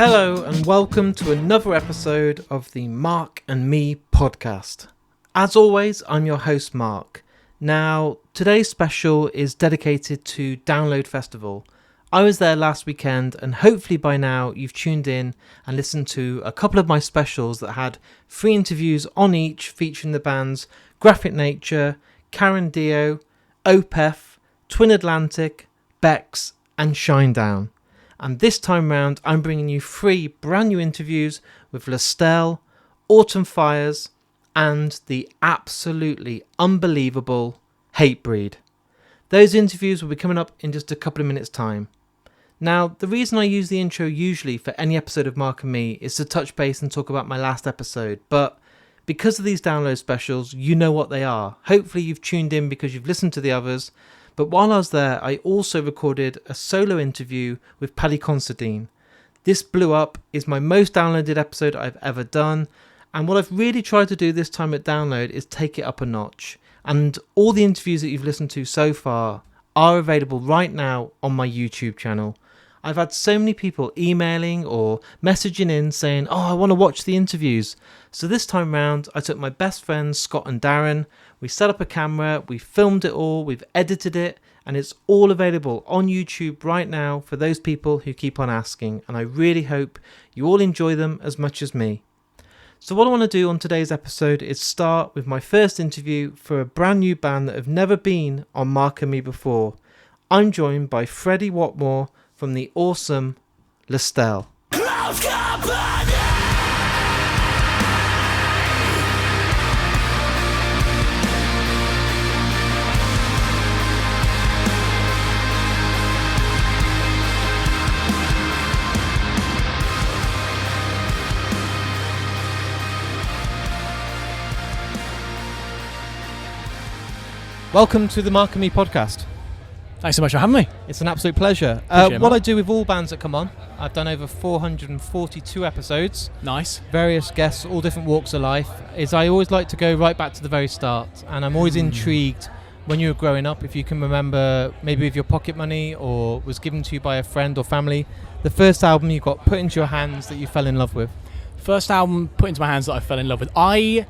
Hello and welcome to another episode of the Mark and Me podcast. As always, I'm your host Mark. Now, today's special is dedicated to Download Festival. I was there last weekend and hopefully by now you've tuned in and listened to a couple of my specials that had 3 interviews on each featuring the bands Graphic Nature, Karen Dio, Opeth, Twin Atlantic, Bex and Shinedown. And this time round, I'm bringing you 3 brand new interviews with LASTELLE, Autumn Fires, and the absolutely unbelievable Hatebreed. Those interviews will be coming up in just a couple of minutes' time. Now, the reason I use the intro usually for any episode of Mark and Me is to touch base and talk about my last episode, but because of these download specials, you know what they are. Hopefully you've tuned in because you've listened to the others. But while I was there, I also recorded a solo interview with Paddy Considine. This blew up, is my most downloaded episode I've ever done, and what I've really tried to do this time at Download is take it up a notch. And all the interviews that you've listened to so far are available right now on my YouTube channel. I've had so many people emailing or messaging in saying, I want to watch the interviews. So this time round, I took my best friends, Scott and Darren. We set up a camera, we filmed it all, we've edited it, and it's all available on YouTube right now for those people who keep on asking. And I really hope you all enjoy them as much as me. So what I want to do on today's episode is start with my first interview for a brand new band that have never been on Mark and Me before. I'm joined by Freddie Watmore from the awesome LASTELLE. Welcome to the Mark and Me podcast. Thanks so much for having me. It's an absolute pleasure. What I do with all bands that come on, I've done over 442 episodes. Nice. Various guests, all different walks of life, is I always like to go right back to the very start. And I'm always intrigued when you were growing up, if you can remember maybe with your pocket money or was given to you by a friend or family, the first album you got put into your hands that you fell in love with. First album put into my hands that I fell in love with. I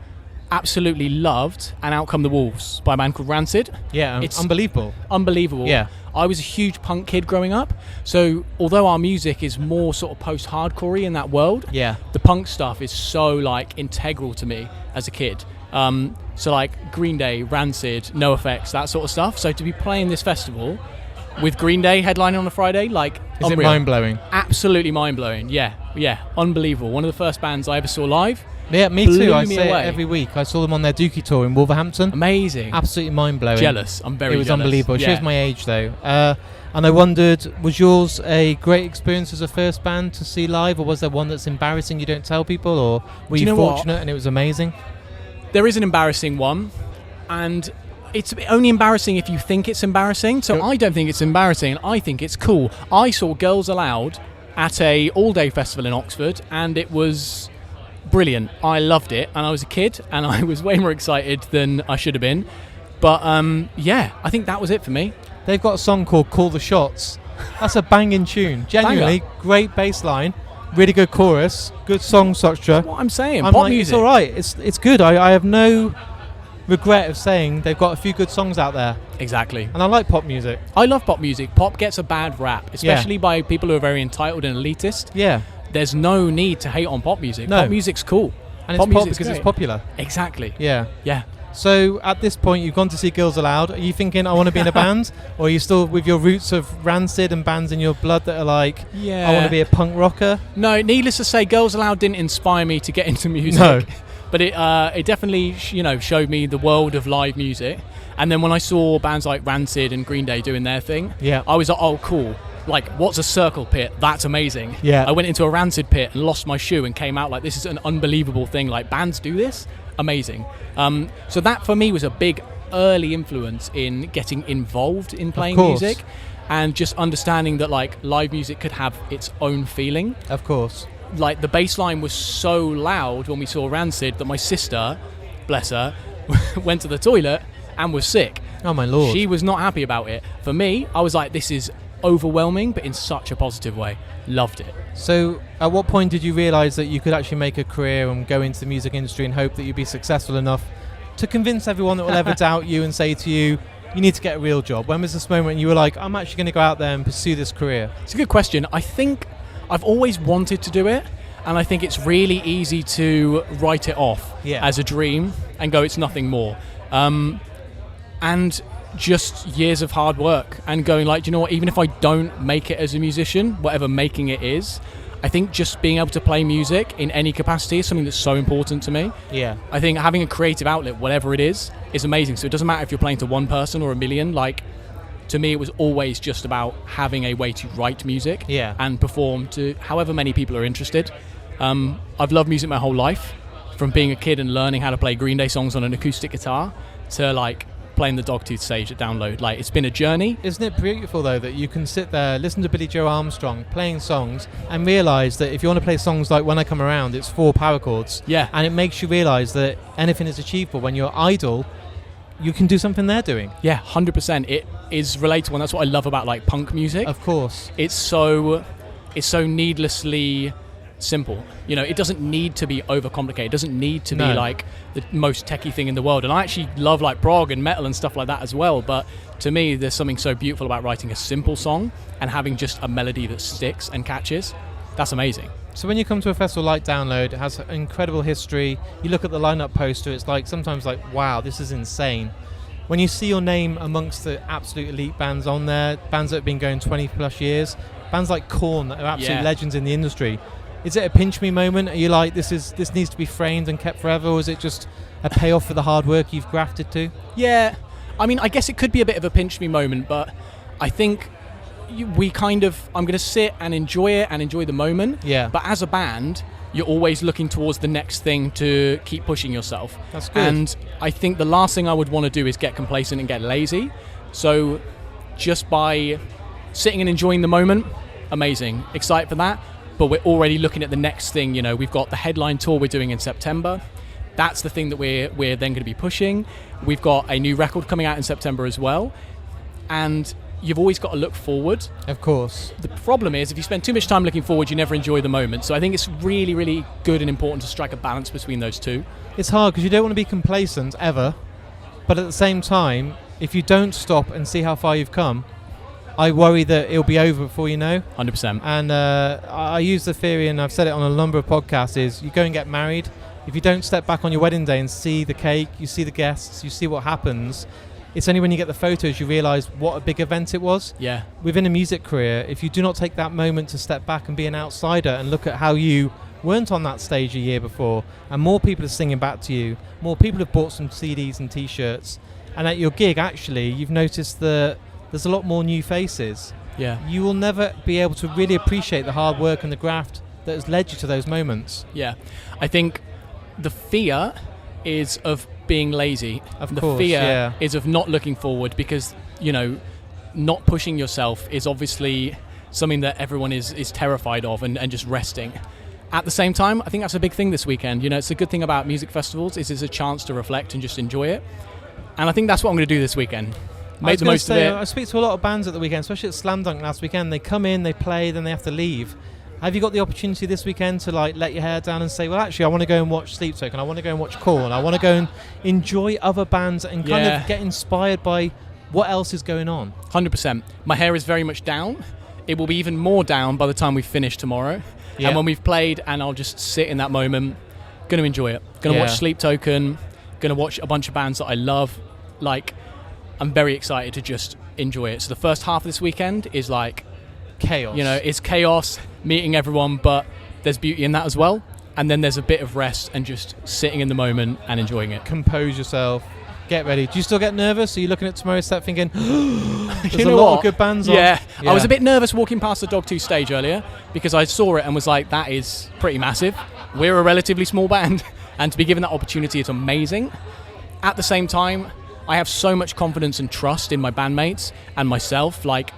absolutely loved And Out Come the Wolves by a band called Rancid. Yeah, it's unbelievable. Unbelievable. Yeah. I was a huge punk kid growing up, so although our music is more sort of post-hardcore-y in that world, yeah, the punk stuff is so like integral to me as a kid. So like Green Day, Rancid, NoFX, that sort of stuff. So to be playing this festival with Green Day headlining on a Friday, like, is unreal. It mind-blowing? Absolutely mind-blowing. Yeah, unbelievable. One of the first bands I ever saw live. Yeah, me too. I say away. it every week. I saw them on their Dookie tour in Wolverhampton. Amazing. Absolutely mind-blowing. Jealous. I'm very jealous. It was unbelievable. It yeah. shows my age, though. And I wondered, was yours a great experience as a first band to see live, or was there one that's embarrassing you don't tell people, or were you fortunate and it was amazing? There is an embarrassing one, and it's only embarrassing if you think it's embarrassing. So I don't think it's embarrassing. I think it's cool. I saw Girls Aloud at a all-day festival in Oxford, and it was brilliant. I loved it, and I was a kid, and I was way more excited than I should have been. But I think that was it for me. They've got a song called Call the Shots. That's a banging tune. Genuinely, great bass line, really good chorus, good song structure. That's what I'm saying. Pop music. It's all right. It's good. I have no regret of saying they've got a few good songs out there. Exactly. And I like pop music. I love pop music. Pop gets a bad rap, especially by people who are very entitled and elitist. Yeah. There's no need to hate on pop music. No. Pop music's cool. And it's pop because it's popular. Exactly. Yeah. Yeah. So at this point, you've gone to see Girls Aloud. Are you thinking, I want to be in a band? Or are you still with your roots of Rancid and bands in your blood that are like, I want to be a punk rocker? No, needless to say, Girls Aloud didn't inspire me to get into music. No. But it definitely showed me the world of live music. And then when I saw bands like Rancid and Green Day doing their thing, I was like, oh, cool. Like, what's a circle pit? That's amazing. Yeah. I went into a Rancid pit and lost my shoe and came out like, this is an unbelievable thing. Like, bands do this? Amazing. So that for me was a big early influence in getting involved in playing music and just understanding that like live music could have its own feeling. Of course. Like the bass line was so loud when we saw Rancid that my sister, bless her, went to the toilet and was sick. Oh my lord. She was not happy about it. For me, I was like, this is overwhelming, but in such a positive way. Loved it. So at what point did you realise that you could actually make a career and go into the music industry and hope that you'd be successful enough to convince everyone that will ever doubt you and say to you, you need to get a real job? When was this moment when you were like, I'm actually going to go out there and pursue this career? It's a good question. I think I've always wanted to do it, and I think it's really easy to write it off as a dream and go, it's nothing more. And just years of hard work and going like, do you know what, even if I don't make it as a musician, whatever making it is, I think just being able to play music in any capacity is something that's so important to me. Yeah. I think having a creative outlet, whatever it is amazing. So it doesn't matter if you're playing to one person or a million. Like, to me, it was always just about having a way to write music and perform to however many people are interested. I've loved music my whole life, from being a kid and learning how to play Green Day songs on an acoustic guitar to like playing the Dogtooth stage at Download. Like, it's been a journey. Isn't it beautiful though that you can sit there, listen to Billy Joe Armstrong playing songs and realise that if you want to play songs like When I Come Around, it's 4 power chords. Yeah. And it makes you realise that anything is achievable. When you're idle, you can do something they're doing. Yeah, 100%. It is relatable, and that's what I love about like punk music. Of course. It's so needlessly simple. You know, it doesn't need to be overcomplicated. It doesn't need to be like the most techie thing in the world. And I actually love like prog and metal and stuff like that as well. But to me, there's something so beautiful about writing a simple song and having just a melody that sticks and catches. That's amazing. So when you come to a festival like Download, it has an incredible history. You look at the lineup poster, it's like sometimes like, wow, this is insane. When you see your name amongst the absolute elite bands on there, bands that have been going 20 plus years, bands like Korn that are absolute legends in the industry, is it a pinch me moment? Are you like, this needs to be framed and kept forever, or is it just a payoff for the hard work you've grafted to? Yeah, I mean, I guess it could be a bit of a pinch me moment, but I think I'm going to sit and enjoy it and enjoy the moment. Yeah. But as a band, you're always looking towards the next thing to keep pushing yourself. That's good. And I think the last thing I would want to do is get complacent and get lazy. So just by sitting and enjoying the moment, amazing, excited for that. But we're already looking at the next thing. You know, we've got the headline tour we're doing in September. That's the thing that we're then going to be pushing. We've got a new record coming out in September as well. And you've always got to look forward. Of course. The problem is, if you spend too much time looking forward, you never enjoy the moment. So I think it's really, really good and important to strike a balance between those two. It's hard because you don't want to be complacent ever. But at the same time, if you don't stop and see how far you've come, I worry that it'll be over before you know. 100%. And I use the theory, and I've said it on a number of podcasts, is you go and get married. If you don't step back on your wedding day and see the cake, you see the guests, you see what happens, it's only when you get the photos you realise what a big event it was. Yeah. Within a music career, if you do not take that moment to step back and be an outsider and look at how you weren't on that stage a year before, and more people are singing back to you, more people have bought some CDs and T-shirts, and at your gig, actually, you've noticed that there's a lot more new faces. Yeah. You will never be able to really appreciate the hard work and the graft that has led you to those moments. Yeah. I think the fear is of being lazy. Of the course, fear is of not looking forward because, you know, not pushing yourself is obviously something that everyone is terrified of and just resting. At the same time, I think that's a big thing this weekend. You know, it's a good thing about music festivals is it's a chance to reflect and just enjoy it. And I think that's what I'm going to do this weekend. Make the most of it. I speak to a lot of bands at the weekend, especially at Slam Dunk last weekend. They come in, they play, then they have to leave. Have you got the opportunity this weekend to like let your hair down and say, well, actually, I want to go and watch Sleep Token, I want to go and watch Korn, I want to go and enjoy other bands and kind of get inspired by what else is going on? 100%. My hair is very much down. It will be even more down by the time we finish tomorrow. Yeah. And when we've played, and I'll just sit in that moment, going to enjoy it. Going to watch Sleep Token, going to watch a bunch of bands that I love. Like, I'm very excited to just enjoy it. So the first half of this weekend is like chaos. You know, it's chaos, meeting everyone, but there's beauty in that as well. And then there's a bit of rest and just sitting in the moment and enjoying it. Compose yourself. Get ready. Do you still get nervous? Are you looking at tomorrow's set thinking, there's a lot of good bands on? Yeah. I was a bit nervous walking past the Dogtooth stage earlier because I saw it and was like, that is pretty massive. We're a relatively small band, and to be given that opportunity, it's amazing. At the same time, I have so much confidence and trust in my bandmates and myself. Like,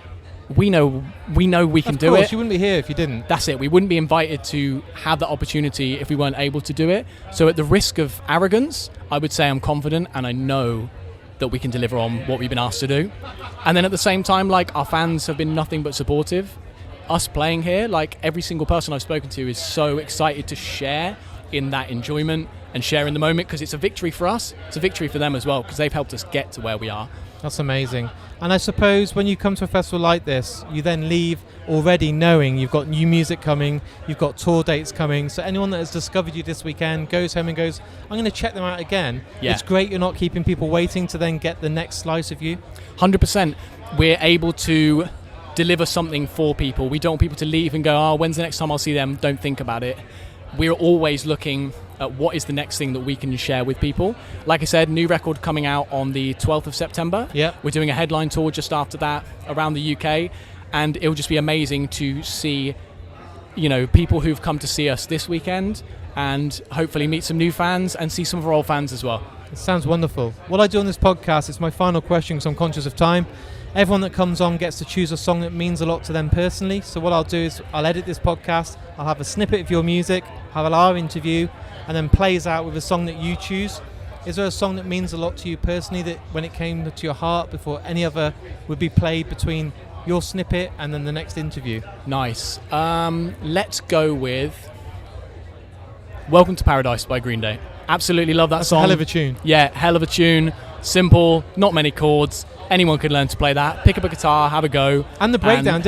we know we can do it. Of course, you wouldn't be here if you didn't. That's it. We wouldn't be invited to have that opportunity if we weren't able to do it. So at the risk of arrogance, I would say I'm confident and I know that we can deliver on what we've been asked to do. And then at the same time, like, our fans have been nothing but supportive. Us playing here, like, every single person I've spoken to is so excited to share in that enjoyment and share in the moment, because it's a victory for us. It's a victory for them as well, because they've helped us get to where we are. That's amazing. And I suppose when you come to a festival like this, you then leave already knowing you've got new music coming, you've got tour dates coming. So anyone that has discovered you this weekend goes home and goes, I'm going to check them out again. Yeah. It's great you're not keeping people waiting to then get the next slice of you. 100%. We're able to deliver something for people. We don't want people to leave and go, oh, when's the next time I'll see them? Don't think about it. We're always looking at what is the next thing that we can share with people. Like I said, new record coming out on the 12th of September. Yep. We're doing a headline tour just after that around the UK, and it'll just be amazing to see, you know, people who've come to see us this weekend and hopefully meet some new fans and see some of our old fans as well. It sounds wonderful. What I do on this podcast, it's my final question because I'm conscious of time. Everyone that comes on gets to choose a song that means a lot to them personally. So what I'll do is I'll edit this podcast, I'll have a snippet of your music, have our interview, and then plays out with a song that you choose. Is there a song that means a lot to you personally, that when it came to your heart before any other would be played between your snippet and then the next interview? Nice. Let's go with Welcome to Paradise by Green Day. Absolutely love that song. A hell of a tune. Yeah, hell of a tune. Simple, not many chords. Anyone could learn to play that. Pick up a guitar, have a go. And the breakdown.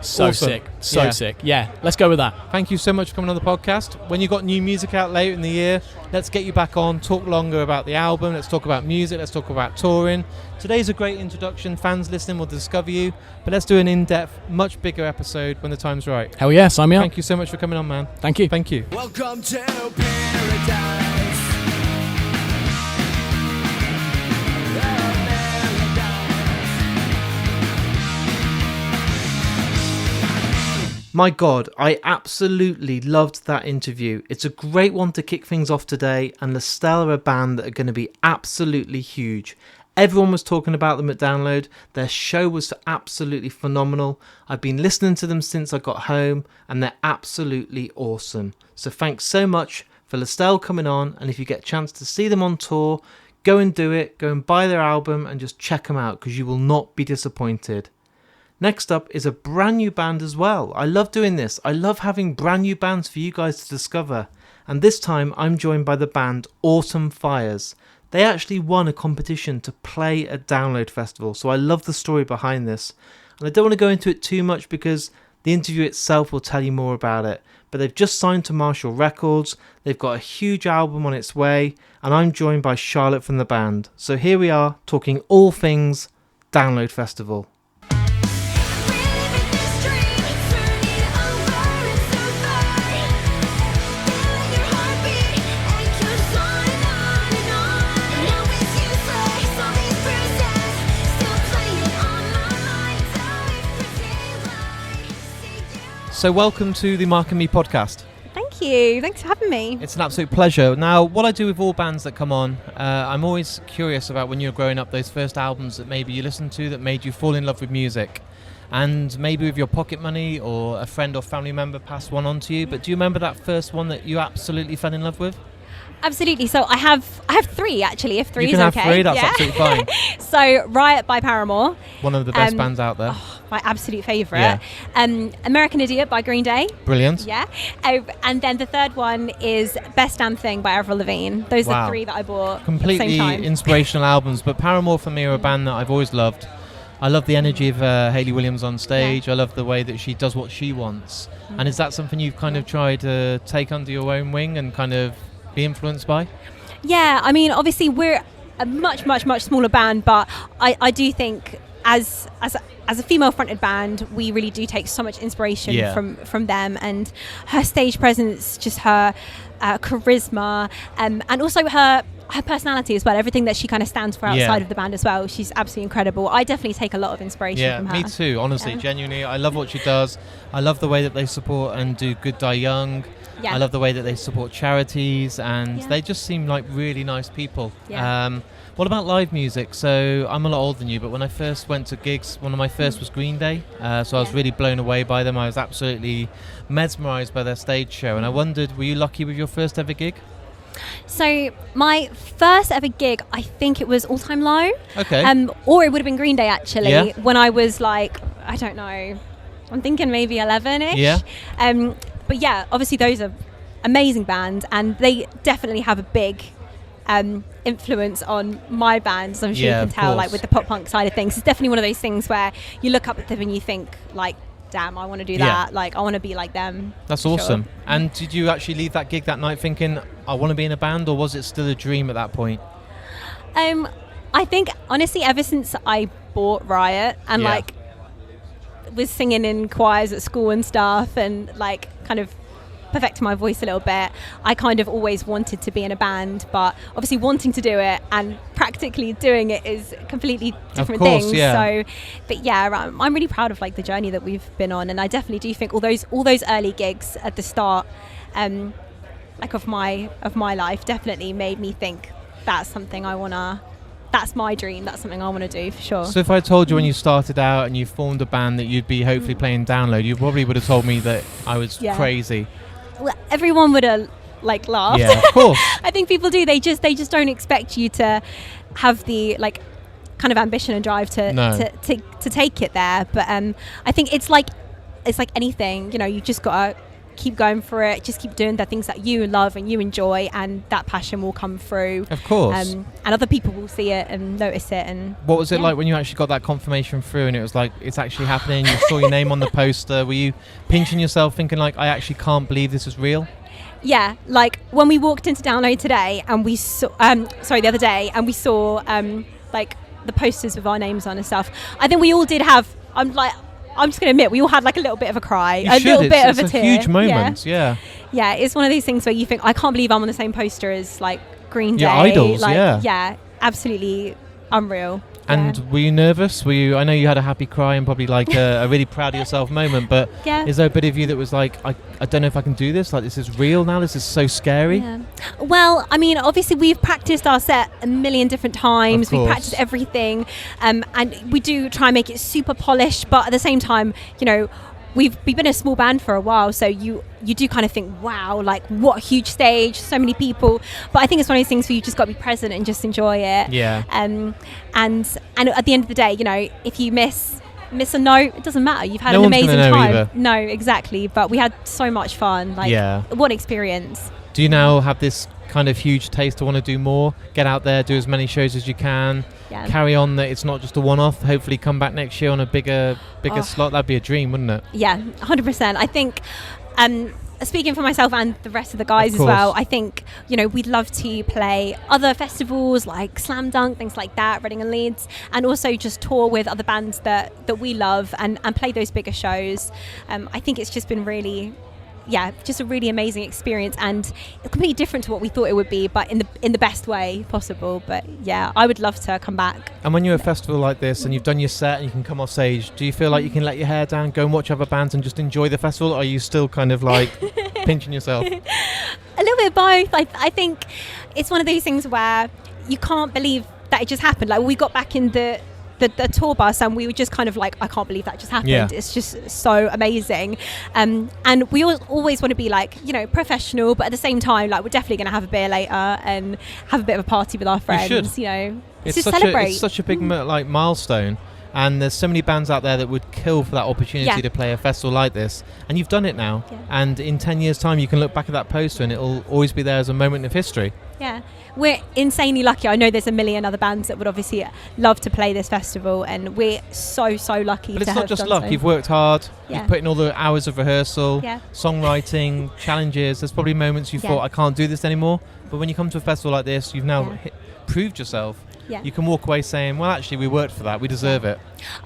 So awesome. sick. So sick. Yeah, let's go with that. Thank you so much for coming on the podcast. When you got new music out later in the year, let's get you back on, talk longer about the album, let's talk about music, let's talk about touring. Today's a great introduction. Fans listening will discover you, but let's do an in-depth, much bigger episode when the time's right. Hell yeah, sign me up. Thank you so much for coming on, man. Thank you. Thank you. Welcome to paradise. My God, I absolutely loved that interview. It's a great one to kick things off today, and LASTELLE are a band that are going to be absolutely huge. Everyone was talking about them at Download. Their show was absolutely phenomenal. I've been listening to them since I got home, and they're absolutely awesome. So thanks so much for LASTELLE coming on, and if you get a chance to see them on tour, go and do it. Go and buy their album and just check them out, because you will not be disappointed. Next up is a brand new band as well. I love doing this. I love having brand new bands for you guys to discover. And this time I'm joined by the band Autumn Fires. They actually won a competition to play at Download Festival, so I love the story behind this. And I don't want to go into it too much because the interview itself will tell you more about it. But they've just signed to Marshall Records, they've got a huge album on its way, and I'm joined by Charlotte from the band. So here we are, talking all things Download Festival. So welcome to the Mark and Me podcast. Thank you. Thanks for having me. It's an absolute pleasure. Now, what I do with all bands that come on, I'm always curious about when you were growing up, those first albums that maybe you listened to that made you fall in love with music. And maybe with your pocket money or a friend or family member passed one on to you. But do you remember that first one that you absolutely fell in love with? Absolutely. So I have three, actually, if three is okay. You can have three, that's absolutely fine. So Riot by Paramore. One of the best bands out there. Oh, my absolute favourite. Yeah. American Idiot by Green Day. Brilliant. Yeah. And then the third one is Best Damn Thing by Avril Lavigne. Those are three that I bought completely at the same time. Inspirational albums. But Paramore for me are a band that I've always loved. I love the energy of Hayley Williams on stage. Yeah. I love the way that she does what she wants. Mm. And is that something you've kind of tried to take under your own wing and kind of be influenced by? Yeah, I mean, obviously we're a much smaller band, but I do think as a female-fronted band, we really do take so much inspiration from them, and her stage presence, just her charisma, and also her personality as well, everything that she kind of stands for outside of the band as well. She's absolutely incredible. I definitely take a lot of inspiration from her. Me too, honestly, genuinely. I love what she does. I love the way that they support and do Good Die Young. I love the way that they support charities, and they just seem like really nice people. What about live music? So I'm a lot older than you, but when I first went to gigs, one of my first was Green Day. So I was really blown away by them. I was absolutely mesmerised by their stage show. And I wondered, were you lucky with your first ever gig? So my first ever gig, I think it was All Time Low. Okay. Or it would have been Green Day actually. Yeah. When I was like, I don't know, I'm thinking maybe 11ish. Yeah. But yeah, obviously those are amazing bands, and they definitely have a big influence on my band, as I'm sure you can tell, like with the pop punk side of things. It's definitely one of those things where you look up at them and you think like, damn, I want to do that. Like I want to be like them. That's awesome. Sure. And did you actually leave that gig that night thinking, I want to be in a band, or was it still a dream at that point? I think honestly, ever since I bought Riot and like was singing in choirs at school and stuff, and like kind of perfecting my voice a little bit, I kind of always wanted to be in a band, but obviously wanting to do it and practically doing it is completely different things. So but yeah, I'm really proud of like the journey that we've been on, and I definitely do think all those early gigs at the start like of my life definitely made me think that's something that's my dream, that's something I want to do for sure. So if I told you when you started out and you formed a band that you'd be hopefully playing Download, you probably would have told me that I was crazy. Well, everyone would have like laughed. Yeah, of course. I think people do. They just don't expect you to have the like kind of ambition and drive to take it there. But I think it's like anything. You know, you just gotta keep going for it. Just keep doing the things that you love and you enjoy, and that passion will come through. Of course. And other people will see it and notice it. And what was it like when you actually got that confirmation through and it was like, it's actually happening? You saw your name on the poster. Were you pinching yourself thinking like, I actually can't believe this is real? Yeah, like when we walked into Download today and we saw the other day, and we saw like the posters with our names on and stuff, I think we all did have, I'm just going to admit, we all had like a little bit of a cry, little bit of a tear. It's a huge moment, yeah. Yeah, it's one of these things where you think, I can't believe I'm on the same poster as like Green Day. Your idols, like, yeah. Yeah, absolutely unreal. And were you nervous? I know you had a happy cry and probably like a really proud of yourself moment, but is there a bit of you that was like, I don't know if I can do this, like this is real now, this is so scary? Yeah. Well, I mean, obviously we've practiced our set a million different times, we practiced everything, and we do try and make it super polished, but at the same time, you know, we've been a small band for a while, so you do kind of think, wow, like what a huge stage, so many people. But I think it's one of those things where you just got to be present and just enjoy it. Yeah. And at the end of the day, you know, if you miss a note, it doesn't matter. You've had an amazing time. Either. No, exactly. But we had so much fun. Like, what an experience. Do you now have this kind of huge taste to want to do more, get out there, do as many shows as you can, carry on, that it's not just a one-off, hopefully come back next year on a bigger slot? That'd be a dream, wouldn't it? Yeah, 100%. I think speaking for myself and the rest of the guys as well, I think, you know, we'd love to play other festivals like Slam Dunk, things like that, Reading and Leeds, and also just tour with other bands that we love and play those bigger shows. I think it's just been really just a really amazing experience, and completely different to what we thought it would be, but in the best way possible. But yeah, I would love to come back. And when you're at a festival like this and you've done your set and you can come off stage, do you feel like you can let your hair down, go and watch other bands and just enjoy the festival, or are you still kind of like pinching yourself? A little bit of both. I think it's one of those things where you can't believe that it just happened. Like, we got back in the tour bus and we were just kind of like, I can't believe that just happened. It's just so amazing, and we always want to be like, you know, professional, but at the same time, like, we're definitely going to have a beer later and have a bit of a party with our friends. You know, it's just celebrate. It's such a big like milestone, and there's so many bands out there that would kill for that opportunity to play a festival like this, and you've done it now, and in 10 years time you can look back at that poster and it'll always be there as a moment of history. We're insanely lucky. I know there's a million other bands that would obviously love to play this festival, and we're so lucky. But it's not just luck. You've worked hard. You've put in all the hours of rehearsal, songwriting, challenges. There's probably moments you thought, I can't do this anymore. But when you come to a festival like this, you've now proved yourself. You can walk away saying, well, actually, we worked for that. We deserve it.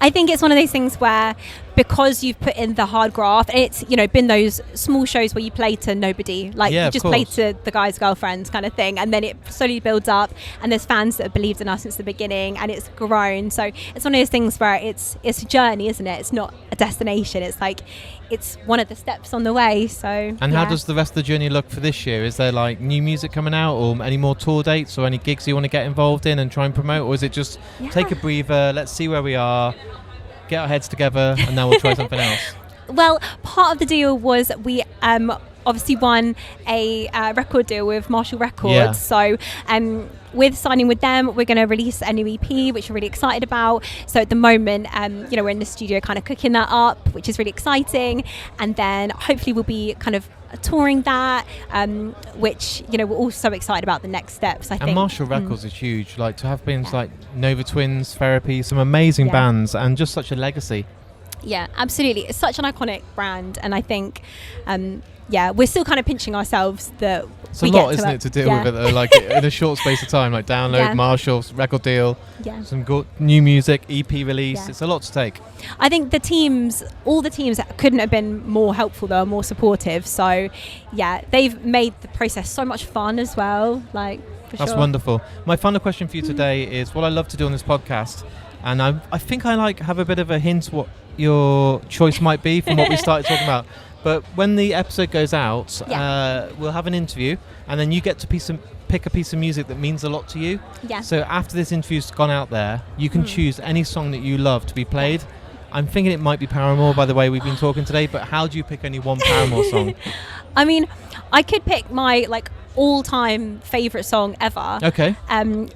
I think it's one of those things where, because you've put in the hard graft, it's, you know, been those small shows where you play to nobody, like you just play to the guys' girlfriends kind of thing, and then it slowly builds up, and there's fans that have believed in us since the beginning, and it's grown. So it's one of those things where it's a journey, isn't it? It's not a destination. It's like, it's one of the steps on the way. So. And how does the rest of the journey look for this year? Is there like new music coming out, or any more tour dates, or any gigs you want to get involved in and try and promote, or is it just take a breather, let's see where we are, get our heads together, and now we'll try something else? Well, part of the deal was we obviously won a record deal with Marshall Records. Yeah. So with signing with them, we're going to release a new EP, which we're really excited about. So at the moment, we're in the studio kind of cooking that up, which is really exciting. And then hopefully we'll be kind of touring that, which, we're all so excited about the next steps, I think. And Marshall Records is huge. Like, to have bands like Nova Twins, Therapy, some amazing bands, and just such a legacy. Yeah, absolutely. It's such an iconic brand, and I think, we're still kind of pinching ourselves that it's a lot, isn't it, to deal with it, though, like in a short space of time, like download, Marshall's record deal, some good new music, EP release. Yeah. It's a lot to take. I think all the teams couldn't have been more helpful, though, more supportive. So, they've made the process so much fun as well. Like, that's wonderful. My final question for you today is what I love to do on this podcast, and I think I have a bit of a hint what your choice might be from what we started talking about. But when the episode goes out, we'll have an interview, and then you get to pick a piece of music that means a lot to you. Yeah. So after this interview's gone out there, you can choose any song that you love to be played. I'm thinking it might be Paramore, by the way we've been talking today, but how do you pick only one Paramore song? I mean, I could pick my all-time favourite song ever. Okay.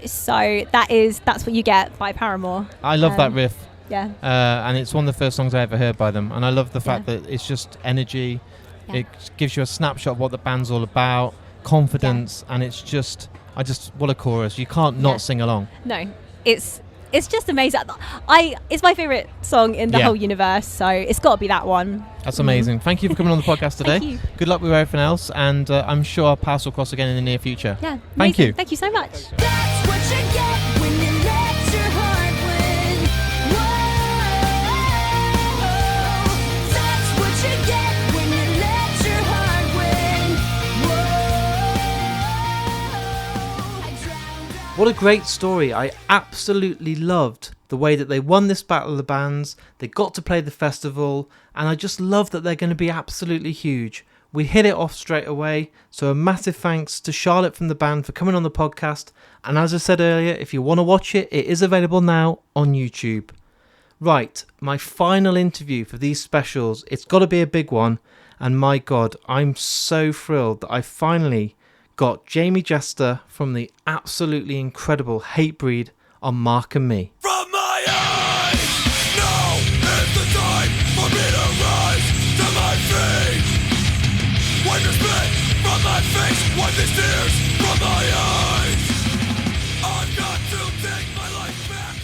So that's what you get by Paramore. I love that riff. Yeah. And it's one of the first songs I ever heard by them. And I love the fact that it's just energy. Yeah. It gives you a snapshot of what the band's all about, confidence, and it's just, what a chorus. You can't not sing along. No, it's just amazing. It's my favourite song in the whole universe, so it's got to be that one. That's amazing. Thank you for coming on the podcast today. Thank you. Good luck with everything else, and I'm sure our paths will cross again in the near future. Yeah. Thank you. Thank you so much. That's what you get when you let your heart win. Whoa. That's what you get when you let your heart win. Whoa. What a great story. I absolutely loved the way that they won this Battle of the Bands. They got to play the festival, and I just love that they're going to be absolutely huge. We hit it off straight away, so a massive thanks to Charlotte from the band for coming on the podcast. And as I said earlier, if you want to watch it, it is available now on YouTube. Right, my final interview for these specials. It's got to be a big one, and my God, I'm so thrilled that I finally got Jamie Jester from the absolutely incredible Hatebreed on Mark and Me. From my eyes, now is the time for me to rise to my feet. Wipe your spit from my face, wipe these tears from my eyes. I've got to take my life back.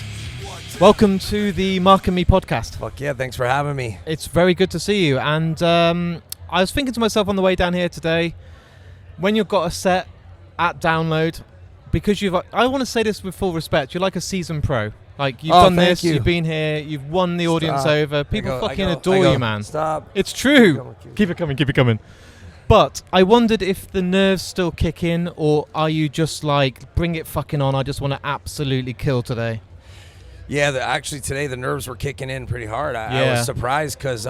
Welcome to the Mark and Me podcast. Fuck yeah, thanks for having me. It's very good to see you. And I was thinking to myself on the way down here today, when you've got a set at Download, because I want to say this with full respect, you're like a seasoned pro. Like, you've done this, you've been here, you've won the audience over. People fucking adore you, man. Stop. It's true. Keep it coming. But I wondered if the nerves still kick in, or are you just like, bring it fucking on, I just want to absolutely kill today? Yeah, actually today the nerves were kicking in pretty hard. I was surprised because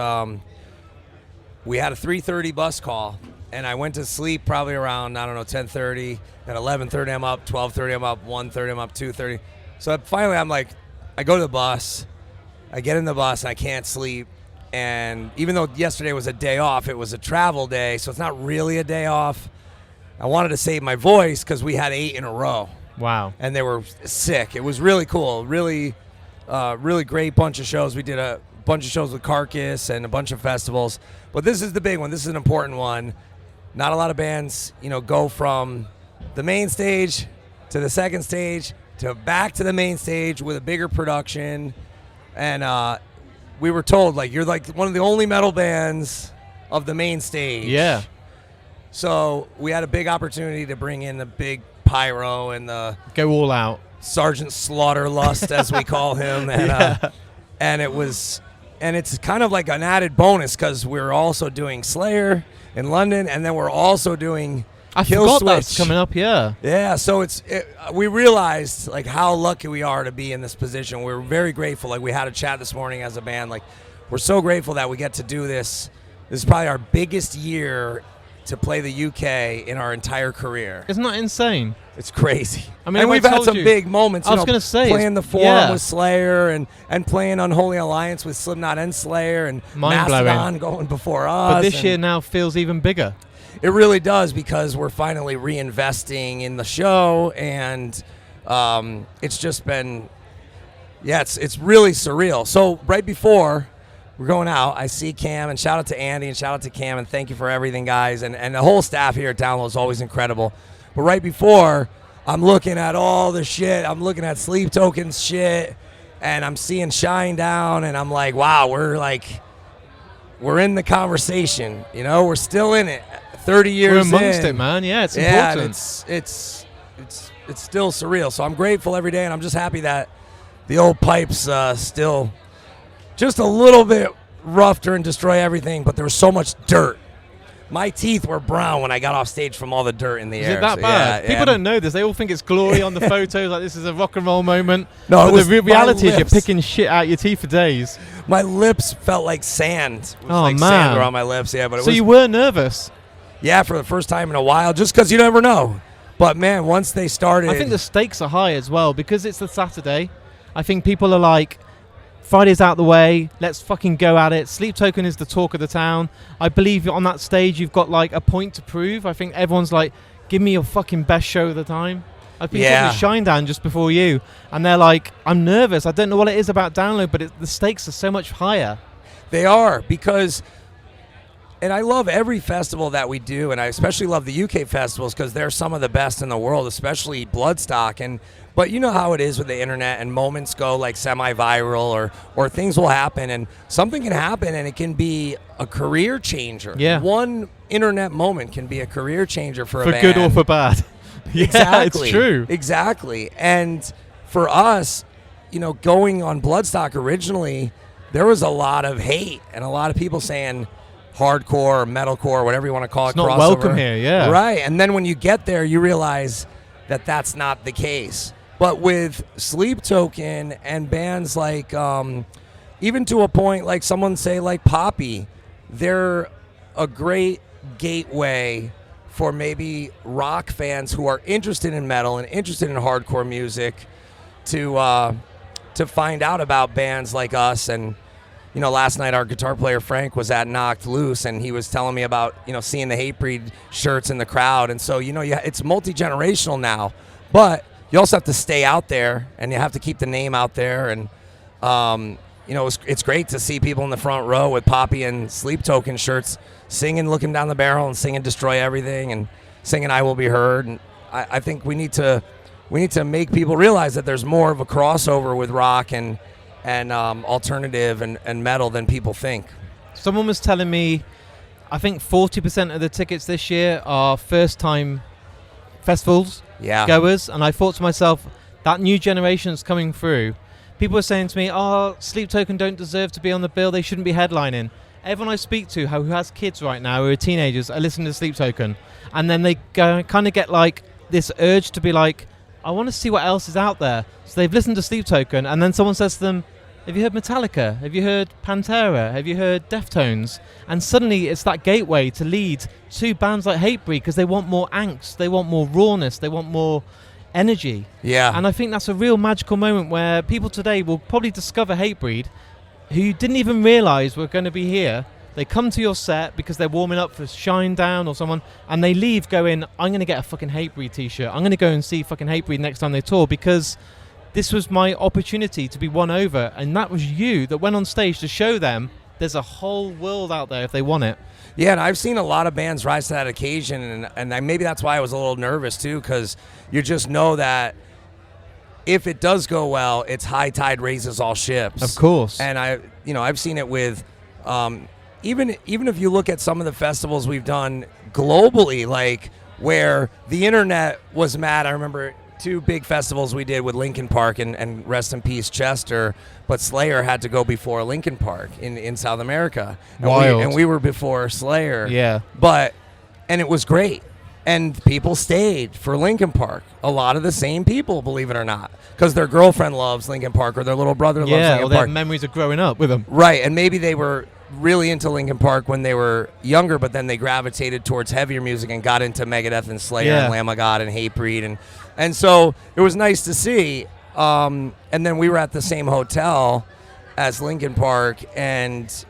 we had a 3:30 bus call, and I went to sleep probably around, 10:30. At 11:30 I'm up, 12:30 I'm up, 1:30 I'm up, 2:30. So finally I'm like, I go to the bus, I get in the bus, and I can't sleep. And even though yesterday was a day off, it was a travel day, so it's not really a day off. I wanted to save my voice because we had 8 in a row. Wow. And they were sick. It was really cool. Really great bunch of shows. We did a bunch of shows with Carcass and a bunch of festivals. But this is the big one. This is an important one. Not a lot of bands, go from the main stage to the second stage to back to the main stage with a bigger production. And we were told, you're like one of the only metal bands of the main stage. Yeah. So we had a big opportunity to bring in the big pyro and the go all out Sergeant Slaughterlust, as we call him. And and it's kind of like an added bonus because we're also doing Slayer in London, and then we're also doing Kill Switch. That's coming up. Yeah, so we realized how lucky we are to be in this position. We're very grateful. We had a chat this morning as a band. We're so grateful that we get to do this. This is probably our biggest year to play the UK in our entire career. Isn't that insane? It's crazy. I mean, and we've had some you, big moments. I was going to say, playing the Forum with Slayer and playing Unholy Alliance with Slipknot and Slayer and Mastodon going before us. But this year now feels even bigger. It really does, because we're finally reinvesting in the show, and it's just been, it's really surreal. So right before we're going out, I see Cam, and shout out to Andy and shout out to Cam, and thank you for everything, guys. And the whole staff here at Download is always incredible. But right before, I'm looking at all the shit. I'm looking at Sleep Tokens shit, and I'm seeing Shine Down, and I'm like, wow, we're in the conversation. You know, we're still in it. 30 years we're amongst in. it, man. Yeah, it's important. And it's still surreal. So I'm grateful every day, and I'm just happy that the old pipes still just a little bit rough and destroy everything, but there was so much dirt. My teeth were brown when I got off stage from all the dirt in the air. Is it that bad? Yeah, People don't know this. They all think it's glory on the photos, like this is a rock and roll moment. No, but it was the reality is you're lips. picking shit out your teeth for days. My lips felt like sand. It was like man. sand around my lips. Yeah, but So you were nervous? Yeah, for the first time in a while, just because you never know. But man, once they started, I think the stakes are high as well because it's the Saturday. I think people are like, Friday's out the way, let's fucking go at it. Sleep Token is the talk of the town. I believe on that stage you've got like a point to prove. I think everyone's like, give me your fucking best show of the time. I've been talking to Shine Down just before you, and they're like, I'm nervous. I don't know what it is about Download, but the stakes are so much higher. They are, because, and I love every festival that we do, and I especially love the UK festivals because they're some of the best in the world, especially Bloodstock. But you know how it is with the internet, and moments go like semi-viral, or things will happen, and something can happen, and it can be a career changer. Yeah. One internet moment can be a career changer for a band. For good or for bad. Yeah, Exactly. it's true. Exactly. And for us, you know, going on Bloodstock originally, there was a lot of hate and a lot of people saying hardcore or metalcore, whatever you want to call it. It's not crossover. welcome here, yeah. Right. And then when you get there, you realize that that's not the case. But with Sleep Token and bands like, even to a point, like someone say like Poppy, they're a great gateway for maybe rock fans who are interested in metal and interested in hardcore music to find out about bands like us. And you know, last night our guitar player Frank was at Knocked Loose, and he was telling me about, you know, seeing the Hatebreed shirts in the crowd. And so, you know, it's multi-generational now, but you also have to stay out there, and you have to keep the name out there. And you know, it's great to see people in the front row with Poppy and Sleep Token shirts singing Looking Down the Barrel and singing Destroy Everything and singing I Will Be Heard. And I think we need to make people realize that there's more of a crossover with rock and alternative and metal than people think. Someone was telling me, I think 40% of the tickets this year are first-time festivals goers, and I thought to myself, that new generation is coming through. People were saying to me, oh, Sleep Token don't deserve to be on the bill, they shouldn't be headlining. Everyone I speak to who has kids right now, who are teenagers, are listening to Sleep Token, and then they kind of get like this urge to be like, I want to see what else is out there. So they've listened to Sleep Token, and then someone says to them, have you heard Metallica? Have you heard Pantera? Have you heard Deftones? And suddenly it's that gateway to lead to bands like Hatebreed because they want more angst, they want more rawness, they want more energy. Yeah. And I think that's a real magical moment where people today will probably discover Hatebreed who didn't even realize we're going to be here. They come to your set because they're warming up for Shine Down or someone, and they leave going, I'm going to get a fucking Hatebreed t-shirt. I'm going to go and see fucking Hatebreed next time they tour because this was my opportunity to be won over, and that was you that went on stage to show them there's a whole world out there if they want it. Yeah, and I've seen a lot of bands rise to that occasion, and maybe that's why I was a little nervous too, because you just know that if it does go well, it's high tide raises all ships. Of course. And I've seen it with even if you look at some of the festivals we've done globally, like where the internet was mad. I remember 2 big festivals we did with Linkin Park and rest in peace Chester, but Slayer had to go before Linkin Park in South America. And we were before Slayer. Yeah. And it was great. And people stayed for Linkin Park. A lot of the same people, believe it or not, because their girlfriend loves Linkin Park or their little brother loves Linkin Park. Yeah, or they Park. have memories of growing up with them. Right, and maybe they were really into Linkin Park when they were younger, but then they gravitated towards heavier music and got into Megadeth and Slayer and Lamb of God and Hatebreed, and so it was nice to see. And then we were at the same hotel as Linkin Park, and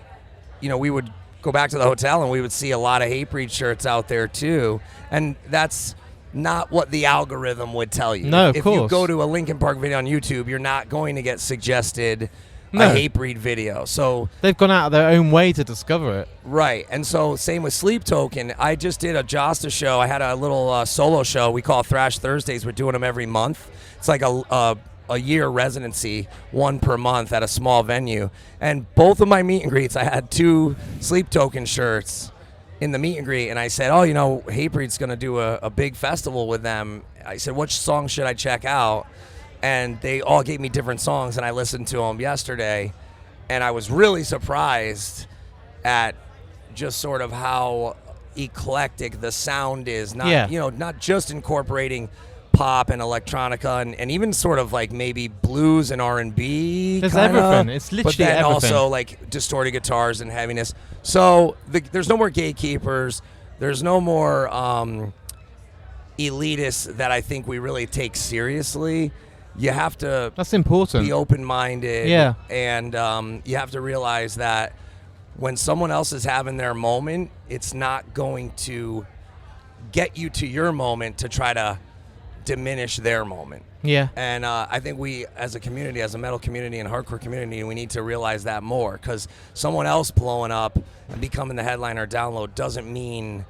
we would go back to the hotel and we would see a lot of Hatebreed shirts out there too, and that's not what the algorithm would tell you. No, of course. If you go to a Linkin Park video on YouTube, you're not going to get suggested a Hatebreed video. So they've gone out of their own way to discover it. Right. And so same with Sleep Token. I just did a Josta show. I had a little solo show we call Thrash Thursdays. We're doing them every month. It's like a year residency, one per month at a small venue. And both of my meet and greets, I had 2 Sleep Token shirts in the meet and greet, and I said, Hatebreed's going to do a big festival with them. I said, which song should I check out? And they all gave me different songs, and I listened to them yesterday, and I was really surprised at just sort of how eclectic the sound is. Not just incorporating pop and electronica and even sort of like maybe blues and R&B. There's everything. It's literally but then everything. Also like distorted guitars and heaviness. So there's no more gatekeepers. There's no more elitists that I think we really take seriously. You have to That's important. be open-minded. Yeah. And you have to realize that when someone else is having their moment, it's not going to get you to your moment to try to diminish their moment. Yeah. And I think we, as a community, as a metal community and hardcore community, we need to realize that more, because someone else blowing up and becoming the headliner download doesn't mean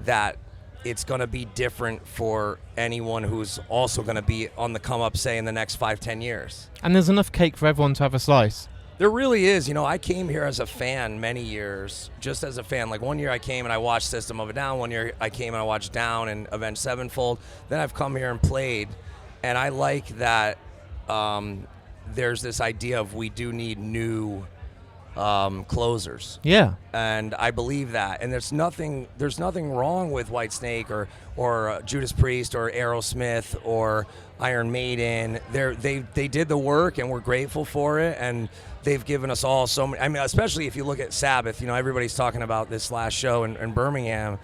that it's going to be different for anyone who's also going to be on the come up, say, in the next 5-10 years. And there's enough cake for everyone to have a slice. There really is. I came here as a fan many years, just as a fan. Like one year I came and I watched System of a Down. One year I came and I watched Down and Avenged Sevenfold. Then I've come here and played. And I like that there's this idea of we do need new closers. Yeah. And I believe that. And there's nothing wrong with Whitesnake or Judas Priest or Aerosmith or Iron Maiden. They did the work and we're grateful for it, and they've given us all so many. I mean, especially if you look at Sabbath, everybody's talking about this last show in Birmingham.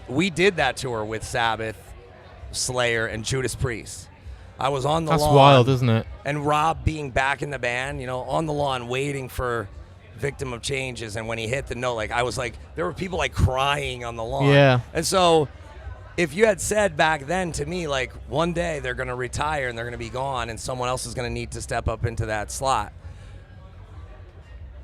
We did that tour with Sabbath, Slayer, and Judas Priest. I was on the lawn. That's wild, isn't it? And Rob being back in the band, on the lawn waiting for Victim of Changes, and when he hit the note, I was like, there were people crying on the lawn. Yeah. And so if you had said back then to me, one day they're going to retire and they're going to be gone and someone else is going to need to step up into that slot,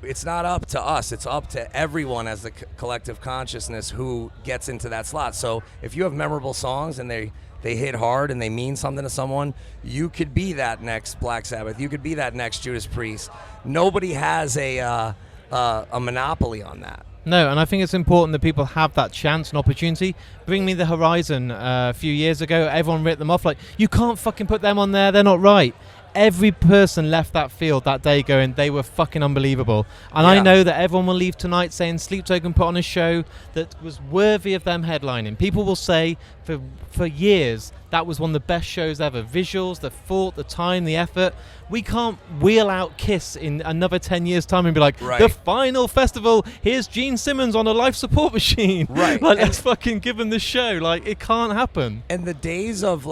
it's not up to us. It's up to everyone as the collective consciousness who gets into that slot. So if you have memorable songs and they hit hard and they mean something to someone, you could be that next Black Sabbath. You could be that next Judas Priest. Nobody has a monopoly on that. No, and I think it's important that people have that chance and opportunity. Bring Me the Horizon a few years ago, everyone writ them off you can't fucking put them on there, they're not right. Every person left that field that day going, they were fucking unbelievable. And I know that everyone will leave tonight saying Sleep Token put on a show that was worthy of them headlining. People will say for years that was one of the best shows ever. Visuals, the thought, the time, the effort. We can't wheel out Kiss in another 10 years' time and be like, the final festival, here's Gene Simmons on a life support machine. Right. Let's fucking give him the show. It can't happen. And the days of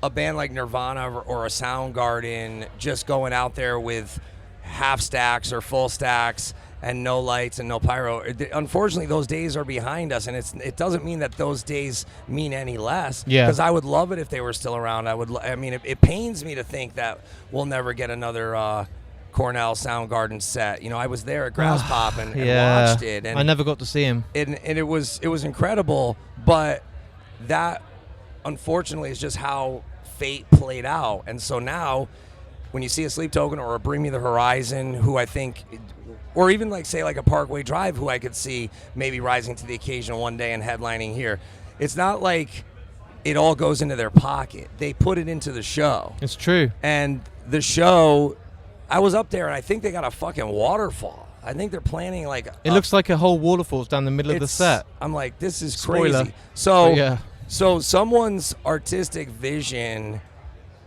a band like Nirvana or a Soundgarden just going out there with half stacks or full stacks and no lights and no pyro. Unfortunately, those days are behind us, and it doesn't mean that those days mean any less. Yeah. Because I would love it if they were still around. It pains me to think that we'll never get another Cornell Soundgarden set. I was there at Grass Pop and watched it. And I never got to see him. And it was incredible, but that unfortunately is just how fate played out. And so now when you see a Sleep Token or a Bring Me the Horizon, who I think, or even say a Parkway Drive, who I could see maybe rising to the occasion one day and headlining here, it's not like it all goes into their pocket. They put it into the show. It's true. And the show, I was up there and I think they got a fucking waterfall. I think they're planning it looks like a whole waterfall's down the middle of the set. I'm like, this is Spoiler. crazy. So yeah. So someone's artistic vision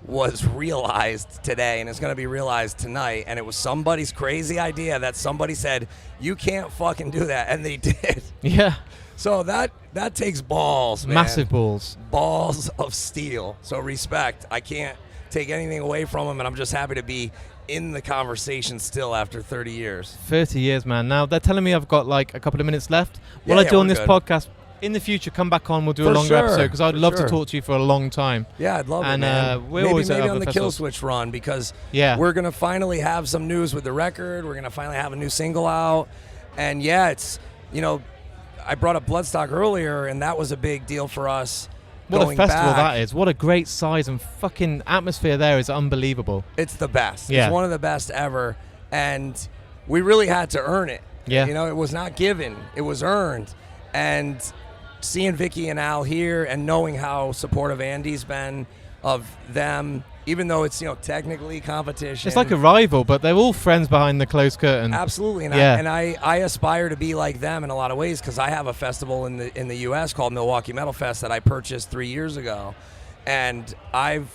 was realized today, and it's going to be realized tonight. And it was somebody's crazy idea that somebody said, you can't fucking do that. And they did. Yeah. So that takes balls, man. Massive balls. Balls of steel. So respect. I can't take anything away from them, and I'm just happy to be in the conversation still after 30 years. 30 years, man. Now, they're telling me I've got like a couple of minutes left. What I do on this podcast, in the future, come back on, we'll do a longer episode, because I'd love to talk to you for a long time. Yeah, I'd love it, man. Maybe on the Kill Switch run, because we're going to finally have some news with the record. We're going to finally have a new single out. And yeah, it's, I brought up Bloodstock earlier, and that was a big deal for us. What a festival that is. What a great size and fucking atmosphere there is unbelievable. It's the best. Yeah. It's one of the best ever. And we really had to earn it. Yeah. It was not given. It was earned. And seeing Vicky and Al here and knowing how supportive Andy's been of them, even though it's, technically competition. It's like a rival, but they're all friends behind the closed curtain. Absolutely. And I aspire to be like them in a lot of ways, because I have a festival in the U.S. called Milwaukee Metal Fest that I purchased 3 years ago. And I've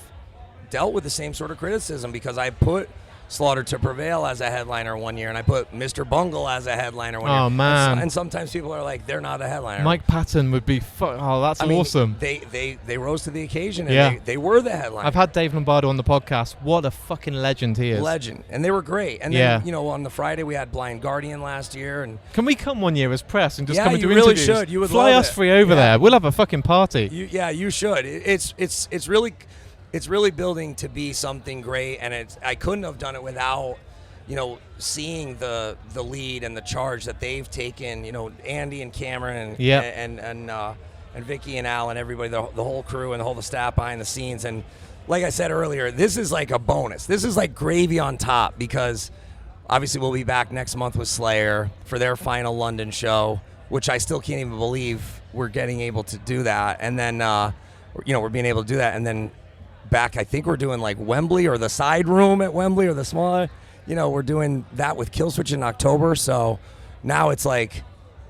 dealt with the same sort of criticism, because I put Slaughter to Prevail as a headliner one year, and I put Mr. Bungle as a headliner one year. Oh, man. And sometimes people are like, they're not a headliner. Mike Patton would be that's awesome. They rose to the occasion, and they were the headliner. I've had Dave Lombardo on the podcast. What a fucking legend he is. Legend. And they were great. And then, on the Friday we had Blind Guardian last year. And can we come one year as press and just come and do you really interviews? should. You would Fly love us it. free over there. We'll have a fucking party. You should. It's really building to be something great, and I couldn't have done it without seeing the lead and the charge that they've taken, Andy and Cameron and Vicky and Al and everybody, the whole crew and the staff behind the scenes. And like I said earlier, this is like a bonus. This is like gravy on top, because obviously we'll be back next month with Slayer for their final London show, which I still can't even believe we're getting able to do that. And then, we're being able to do that. And then back, I think we're doing like Wembley, or the side room at Wembley, or the smaller. We're doing that with Killswitch in October. So now it's like,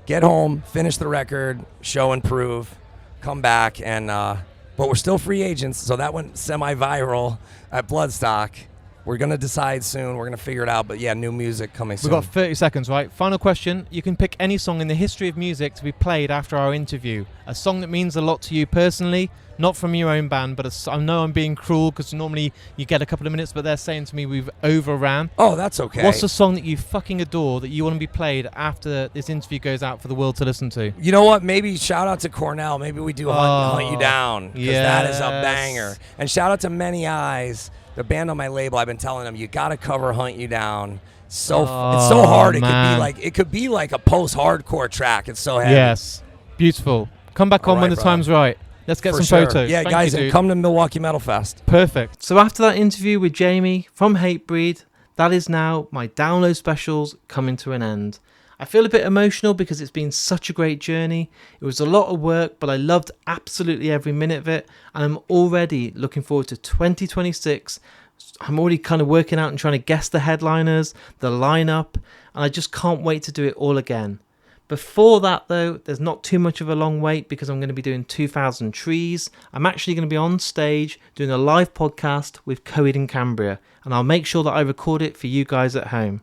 get home, finish the record, show and prove, come back, and but we're still free agents. So that went semi-viral at Bloodstock. We're gonna decide soon. We're gonna figure it out. But yeah, new music coming soon. We've got 30 seconds, right? Final question. You can pick any song in the history of music to be played after our interview. A song that means a lot to you personally, not from your own band, but I know I'm being cruel, because normally you get a couple of minutes, but they're saying to me we've overran. Oh, that's okay. What's a song that you fucking adore that you want to be played after this interview goes out for the world to listen to? You know what? Maybe shout out to Cornell. Maybe we do Hunt You Down, because that is a banger. And shout out to Many Eyes, the band on my label. I've been telling them, you got to cover Hunt You Down. It's so hard. It could be like a post-hardcore track. It's so heavy. Yes. Beautiful. Come back on when the time's right. Let's get some photos. Yeah, Thank guys, you, and come to Milwaukee Metal Fest. Perfect. So after that interview with Jamie from Hatebreed, that is now my download specials coming to an end. I feel a bit emotional because it's been such a great journey. It was a lot of work, but I loved absolutely every minute of it, and I'm already looking forward to 2026. I'm already kind of working out and trying to guess the headliners, the lineup, and I just can't wait to do it all again. Before that, though, there's not too much of a long wait, because I'm going to be doing 2000 Trees. I'm actually going to be on stage doing a live podcast with Coed in Cambria, and I'll make sure that I record it for you guys at home.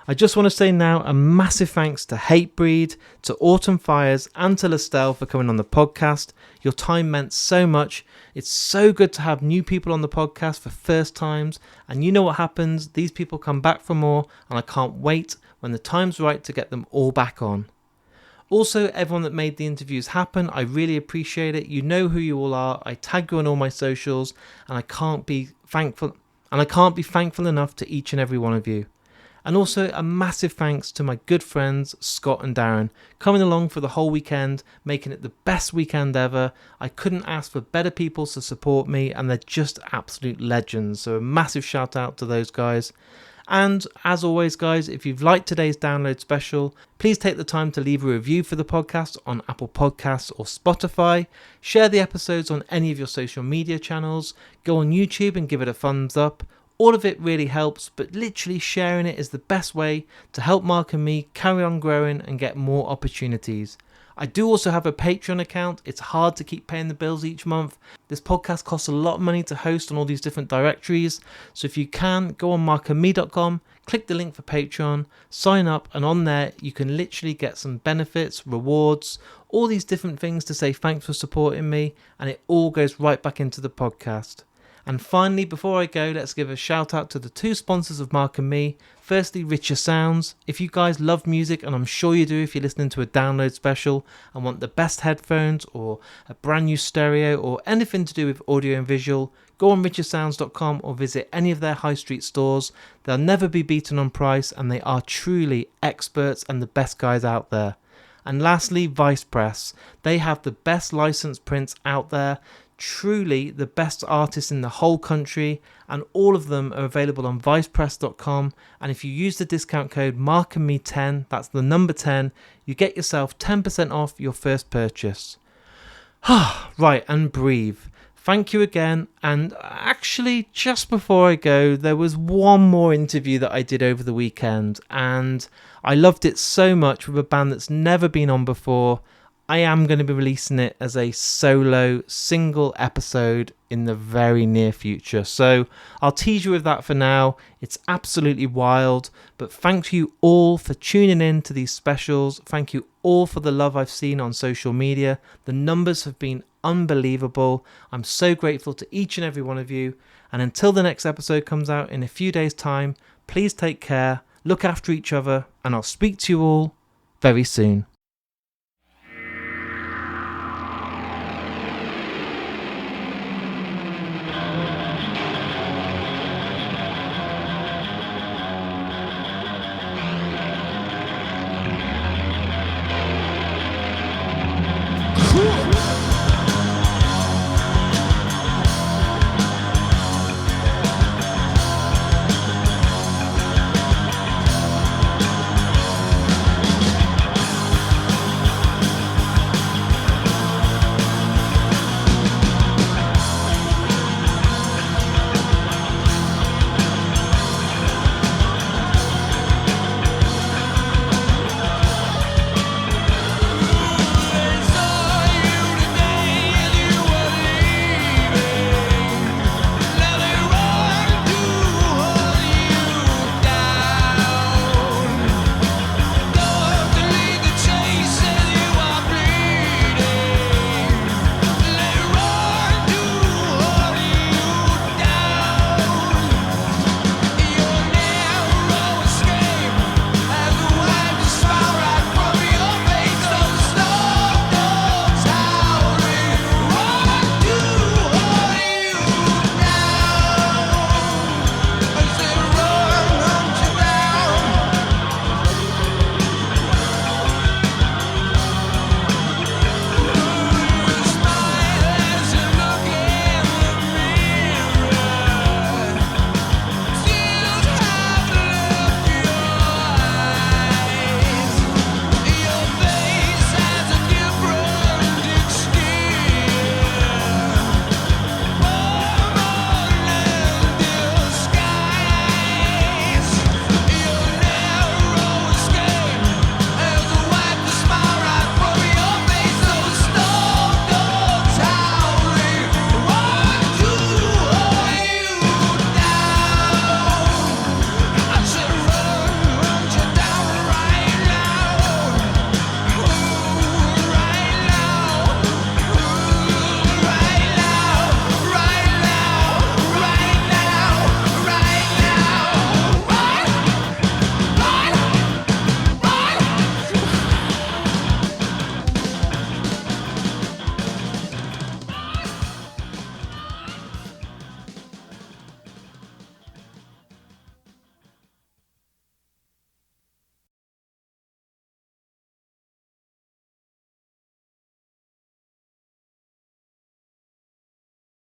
I just want to say now a massive thanks to Hatebreed, to Autumn Fires, and to LASTELLE for coming on the podcast. Your time meant so much. It's so good to have new people on the podcast for first times, and you know what happens, these people come back for more, and I can't wait when the time's right to get them all back on. Also, everyone that made the interviews happen, I really appreciate it. You know who you all are. I tag you on all my socials, and I can't be thankful enough to each and every one of you. And also a massive thanks to my good friends Scott and Darren, coming along for the whole weekend, making it the best weekend ever. I couldn't ask for better people to support me, and they're just absolute legends. So a massive shout out to those guys. And as always, guys, if you've liked today's download special, please take the time to leave a review for the podcast on Apple Podcasts or Spotify. Share the episodes on any of your social media channels. Go on YouTube and give it a thumbs up. All of it really helps, but literally sharing it is the best way to help Mark and me carry on growing and get more opportunities. I do also have a Patreon account. It's hard to keep paying the bills each month. This podcast costs a lot of money to host on all these different directories. So if you can, go on markandme.com, click the link for Patreon, sign up, and on there you can literally get some benefits, rewards, all these different things to say thanks for supporting me, and it all goes right back into the podcast. And finally, before I go, let's give a shout out to the two sponsors of Mark and Me. Firstly, Richer Sounds. If you guys love music, and I'm sure you do if you're listening to a download special and want the best headphones or a brand new stereo or anything to do with audio and visual, go on richersounds.com or visit any of their high street stores. They'll never be beaten on price, and they are truly experts and the best guys out there. And lastly, Vice Press. They have the best licensed prints out there. Truly the best artists in the whole country, and all of them are available on vicepress.com. And if you use the discount code MarkandMe10, that's the number 10, you get yourself 10% off your first purchase. Right, and breathe. Thank you again. And actually, just before I go, there was one more interview that I did over the weekend, and I loved it so much, with a band that's never been on before. I am going to be releasing it as a solo single episode in the very near future. So I'll tease you with that for now. It's absolutely wild. But thank you all for tuning in to these specials. Thank you all for the love I've seen on social media. The numbers have been unbelievable. I'm so grateful to each and every one of you. And until the next episode comes out in a few days' time, please take care, look after each other, and I'll speak to you all very soon.